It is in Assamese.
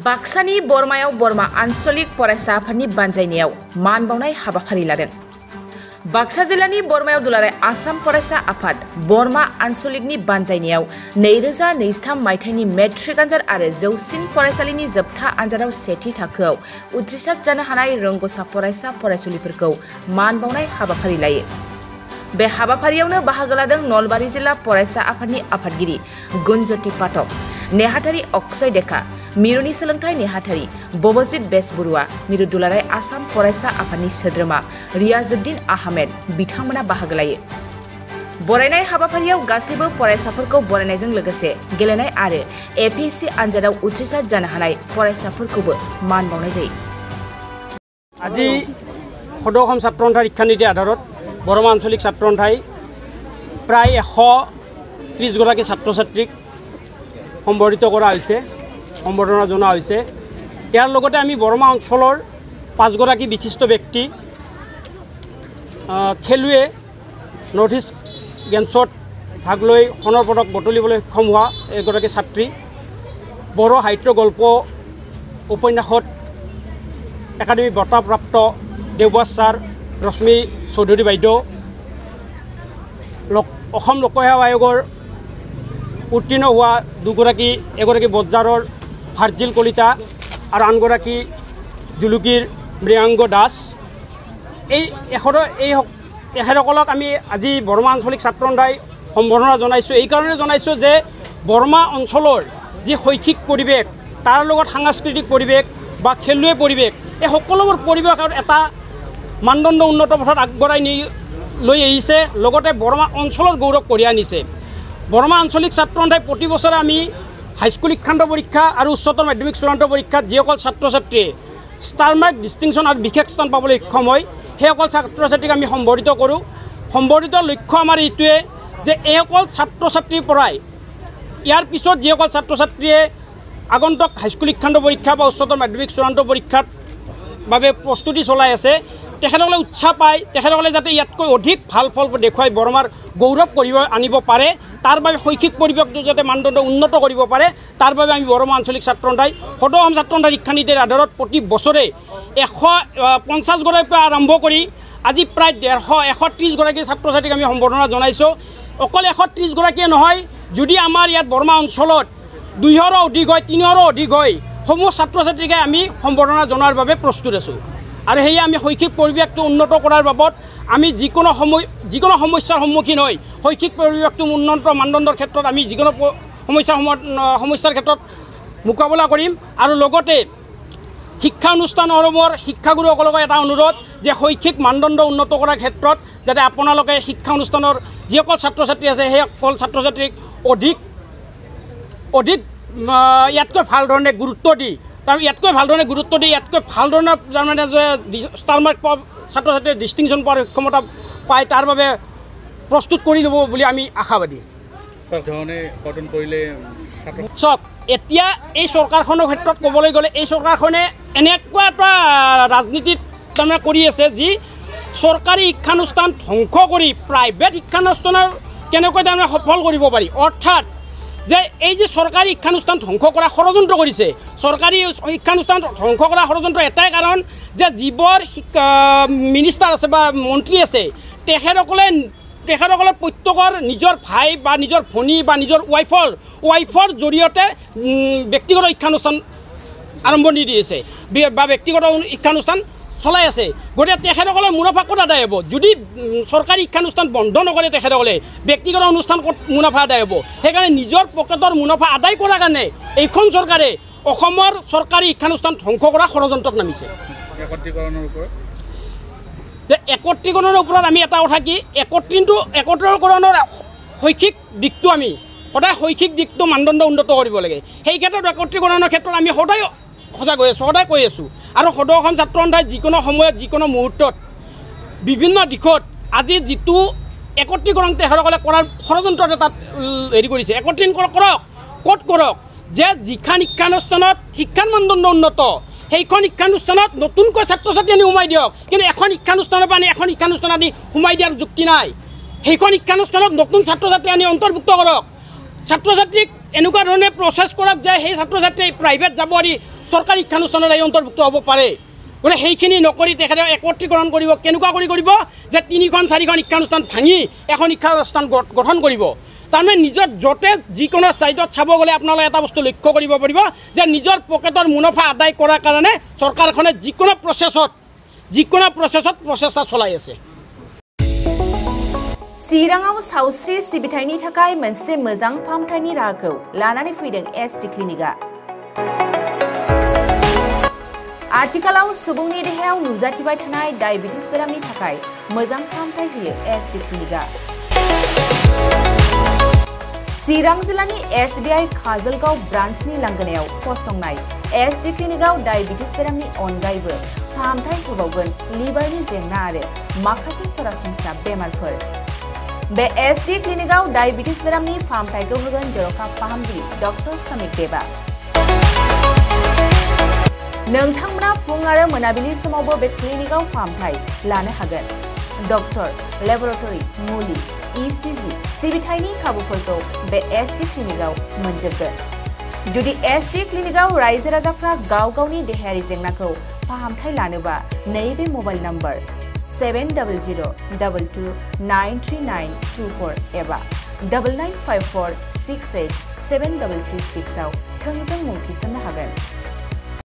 बाक्सानि बरमायाव बरमा आन्सलिक फरायसा आफादनि बानजायनायाव मान बावनाय हाबाफारि लादों। बाक्सा जिल्लानि बरमायाव दुलाराय आसाम फरायसा आफाद बरमा आन्सलिकनि बानजायनायाव 2023 मायथाइनि मेट्रिक आनजाद आरो जौसिन फरायसालिनि जोबथा आनजादाव सेथि थाखोआव उथ्रिसार जानो हानाय रोंग'सा फरायसा फरायसुलिफोरखौ मान बावनाय हाबाफारि लायो। बे हाबाफारियावनो बाहागो लादों नलबारि जिल्ला फरायसा आफादनि आफादगिरि गुनज्योति पाठक, नेहाथारि अक्षय डेका, मिरुनि सोलोंथाइ नेहाथारि बबजित बेसबरुवा, मिरु दुलाराय आसाम फरायसा आफादनि सोद्रोमा रियाजुद्दिन आहमेद बिथांमोना बाहागो लायो। बरायनाय हाबाफारियाव गासैबो फरायसाफोरखौ बरायनायजों लोगोसे गेलेनाय आरो एपिएससि आनजादाव उथ्रिसार जानो हानाय फरायसाफोरखौबो मान बावनाय जायो। আজি সদৌ ছাত্ৰ সন্থাৰ শিক্ষানীতিৰ আধাৰত বৰমা আঞ্চলিক ছাত্ৰ সন্থাই প্ৰায় 130 গৰাকী ছাত্ৰ ছাত্ৰীক সম্বৰ্ধিত কৰা হৈছে, সম্বৰ্ধনা জনোৱা হৈছে। ইয়াৰ লগতে আমি বৰমা অঞ্চলৰ 5 গৰাকী বিশিষ্ট ব্যক্তি খেলুৱে নৰ্থ ইষ্ট গেমছত ভাগ লৈ সোণৰ পদক বটলিবলৈ সক্ষম হোৱা এগৰাকী ছাত্ৰী, বড়ো সাহিত্য গল্প উপন্যাসত একাডেমি বঁটাপ্ৰাপ্ত দেৱবাস ছাৰ, ৰশ্মি চৌধুৰী বাইদেউ, অসম লোকসেৱা আয়োগৰ উত্তীৰ্ণ হোৱা দুগৰাকী, এগৰাকী বজাৰৰ ভাৰ্জিল কলিতা আৰু আনগৰাকী জুলুকিৰ মৃগাংগ দাস। এখেতসকলক আমি আজি বৰমা আঞ্চলিক ছাত্ৰ সন্থাই সম্বৰ্ধনা জনাইছোঁ। এইকাৰণে জনাইছোঁ যে বৰমা অঞ্চলৰ যি শৈক্ষিক পৰিৱেশ, তাৰ লগত সাংস্কৃতিক পৰিৱেশ বা খেলুৱৈ পৰিৱেশ, এই সকলোবোৰ পৰিৱেশৰ এটা মানদণ্ড উন্নত পথত আগবঢ়াই লৈ আহিছে, লগতে বৰমা অঞ্চলৰ গৌৰৱ কঢ়িয়াই আনিছে। বৰমা আঞ্চলিক ছাত্ৰ সন্থাই প্ৰতি বছৰে আমি হাইস্কুল শিক্ষান্ত পৰীক্ষা আৰু উচ্চতৰ মাধ্যমিক চূড়ান্ত পৰীক্ষাত যিসকল ছাত্ৰ ছাত্ৰীয়ে ষ্টাৰ মাৰ্ক, ডিষ্টিংশ্যন আৰু বিশেষ স্থান পাবলৈ সক্ষম হয়, সেইসকল ছাত্ৰ ছাত্ৰীক আমি সম্বৰ্ধিত কৰোঁ। সম্বৰ্ধিত লক্ষ্য আমাৰ এইটোৱে যে এইসকল ছাত্ৰ ছাত্ৰীৰ পৰাই ইয়াৰ পিছত যিসকল ছাত্ৰ ছাত্ৰীয়ে আগন্তুক হাইস্কুল শিক্ষান্ত পৰীক্ষা বা উচ্চতৰ মাধ্যমিক চূড়ান্ত পৰীক্ষাৰ বাবে প্ৰস্তুতি চলাই আছে, তেখেতসকলে উৎসাহ পায়, তেখেতসকলে যাতে ইয়াতকৈ অধিক ভাল ফল দেখুৱাই বৰমাৰ গৌৰৱ কৰিব আনিব পাৰে, তাৰ বাবে শৈক্ষিক পৰিৱেশটো যাতে মানদণ্ড উন্নত কৰিব পাৰে, তাৰ বাবে আমি বৰমা আঞ্চলিক ছাত্ৰ সন্থাই সদৌ অসম ছাত্ৰ সন্থাৰ শিক্ষানীতিৰ আধাৰত প্ৰতি বছৰে 150 গৰাকীৰ পৰা আৰম্ভ কৰি আজি প্ৰায় 130 গৰাকী ছাত্ৰ ছাত্ৰীক আমি সম্বৰ্ধনা জনাইছোঁ। অকল 130 গৰাকীয়ে নহয়, যদি আমাৰ ইয়াত বৰমা অঞ্চলত 200ৰো অধিক হয়, 300ৰো অধিক হয়, সমূহ ছাত্ৰ ছাত্ৰীকে আমি সম্বৰ্ধনা জনোৱাৰ বাবে প্ৰস্তুত আছোঁ। আৰু সেয়ে আমি শৈক্ষিক পৰিৱেশটো উন্নত কৰাৰ বাবদ আমি যিকোনো সমস্যাৰ সন্মুখীন হৈ শৈক্ষিক পৰিৱেশটো উন্নত মানদণ্ডৰ ক্ষেত্ৰত আমি যিকোনো সমস্যাৰ ক্ষেত্ৰত মোকাবিলা কৰিম। আৰু লগতে শিক্ষা অনুষ্ঠানসমূহৰ শিক্ষাগুৰুসকলক এটা অনুৰোধ যে শৈক্ষিক মানদণ্ড উন্নত কৰাৰ ক্ষেত্ৰত যাতে আপোনালোকে শিক্ষা অনুষ্ঠানৰ যিসকল ছাত্ৰ ছাত্ৰী আছে সেইসকল ছাত্ৰ ছাত্ৰীক অধিক ইয়াতকৈ ভাল ধৰণে গুৰুত্ব দি, ইয়াতকৈ ভাল ধৰণৰ তাৰমানে ষ্টাৰ মাৰ্ক পোৱা ছাত্ৰ ছাত্ৰীয়ে ডিষ্টিংশ্যন পোৱাৰ সক্ষমতা পায়, তাৰ বাবে প্ৰস্তুত কৰি ল'ব বুলি আমি আশাবাদী। চাওক, এতিয়া এই চৰকাৰখনৰ ক্ষেত্ৰত ক'বলৈ গ'লে এই চৰকাৰখনে এনেকুৱা এটা ৰাজনীতিত তাৰমানে কৰি আছে যি চৰকাৰী শিক্ষানুষ্ঠান ধ্বংস কৰি প্ৰাইভেট শিক্ষানুষ্ঠানৰ কেনেকৈ তাৰমানে সফল কৰিব পাৰি, অৰ্থাৎ যে এই যে চৰকাৰী শিক্ষানুষ্ঠান ধ্বংস কৰা ষড়যন্ত্ৰ কৰিছে, চৰকাৰী শিক্ষানুষ্ঠান ধ্বংস কৰা ষড়যন্ত্ৰ এটাই কাৰণ যে যিবোৰ মিনিষ্টাৰ আছে বা মন্ত্ৰী আছে, তেখেতসকলে প্ৰত্যেকৰ নিজৰ ভাই বা নিজৰ ভনী বা নিজৰ ৱাইফৰ জৰিয়তে ব্যক্তিগত শিক্ষানুষ্ঠান আৰম্ভণি দি আছে বা ব্যক্তিগত শিক্ষানুষ্ঠান চলাই আছে। গতিকে তেখেতসকলৰ মুনাফা ক'ত আদায় হ'ব? যদি চৰকাৰী শিক্ষানুষ্ঠান বন্ধ নকৰে তেখেতসকলে ব্যক্তিগত অনুষ্ঠান ক'ত মুনাফা আদায় হ'ব? সেইকাৰণে নিজৰ পকেটৰ মুনাফা আদায় কৰাৰ কাৰণে এইখন চৰকাৰে অসমৰ চৰকাৰী শিক্ষানুষ্ঠান ধ্বংস কৰা ষড়যন্ত্ৰত নামিছে। যে একত্ৰীকৰণৰ ওপৰত আমি এটা কথা কি, একত্ৰীকৰণৰ শৈক্ষিক দিশটো আমি সদায় শৈক্ষিক দিশটো মানদণ্ড উন্নত কৰিব লাগে। সেই ক্ষেত্ৰত একত্ৰীকৰণৰ ক্ষেত্ৰত আমি সদায় কৈ আছোঁ। আৰু সদৌ অসম ছাত্ৰ সন্থাই যিকোনো সময়ত যিকোনো মুহূৰ্তত বিভিন্ন দিশত আজি যিটো একত্ৰীকৰণ তেখেতসকলে কৰাৰ ষড়যন্ত্ৰ তাত হেৰি কৰিছে, একত্ৰীকৰণ ক'ত কৰক যে যিখন শিক্ষানুষ্ঠানত শিক্ষাৰ মানদণ্ড উন্নত সেইখন শিক্ষানুষ্ঠানত নতুনকৈ ছাত্ৰ ছাত্ৰী আনি সোমাই দিয়ক, কিন্তু এখন শিক্ষানুষ্ঠানৰ পৰা আনি এখন শিক্ষানুষ্ঠান আনি সোমাই দিয়াৰ যুক্তি নাই। সেইখন শিক্ষানুষ্ঠানত নতুন ছাত্ৰ ছাত্ৰী আনি অন্তৰ্ভুক্ত কৰক, ছাত্ৰ ছাত্ৰীক এনেকুৱা ধৰণে প্ৰচেছ কৰক যে সেই ছাত্ৰ ছাত্ৰী প্ৰাইভেট যাব আৰু চৰকাৰী শিক্ষানুষ্ঠানত এই অন্তৰ্ভুক্ত হ'ব পাৰে গতিকে সেইখিনি নকৰি তেখেতে একত্ৰীকৰণ কৰিব কেনেকুৱা কৰিব যে 3খন 4খন শিক্ষানুষ্ঠান ভাঙি এখন শিক্ষানুষ্ঠান গঠন কৰিব তাৰমানে নিজৰ য'তে যিকোনো ছাইডত চাব গ'লে আপোনালোকে এটা বস্তু লক্ষ্য কৰিব পাৰিব যে নিজৰ পকেটৰ মুনাফা আদায় কৰাৰ কাৰণে চৰকাৰখনে যিকোনো প্ৰচেছত প্ৰচেষ্টা চলাই আছে চিৰাঙাव सावस्रि सिबिथायनि थाखाय मोनसे मोजां फाहामथायनि राहाखौ लानानै फैदों एसडी क्लिनिकआ आथिखालाव सुबुंनि देहायाव नुजाथिबाय थानाय डायबिटिस बेरामनि थाखाय मोजां फाहामथाय होयो एसडी क्लिनिकआ चिरां जिल्लानि एसबीआई काजलगाव ब्रान्चनि लांगोनायाव फसंनाय एसडी क्लिनिकआव डायबिटिस बेरामनि अनगायैबो फाहामथाय होबावगोन लिभारनि जेंना आरो माखासे सरासनस्रा बेमारफोर बे एसडी क्लिनिकआव डायबिटिस बेरामनि फाहामथायखौ होगोन जर'खा फाहामगिरि डक्टर समित देबा नोंथांमोना फुं आरो मोनाबिलि समावबो बे क्लिनिकआव फाहामथाय लानो हागोन डक्टर लेबरेटरि मुलि ईसीजी सिबिथायनि खाबुफोरखौ बे एसडी क्लिनिकआव मोनजोबगोन जुदि एसडी क्लिनिकआव रायजो राजाफ्रा गाव गावनि देहायारि जेंनाखौ फाहामथाय लानोबा नैबे मबाइल नम्बर 7002293924 एबा 9954687236 आव थोंजों मुं थिसननो हागोन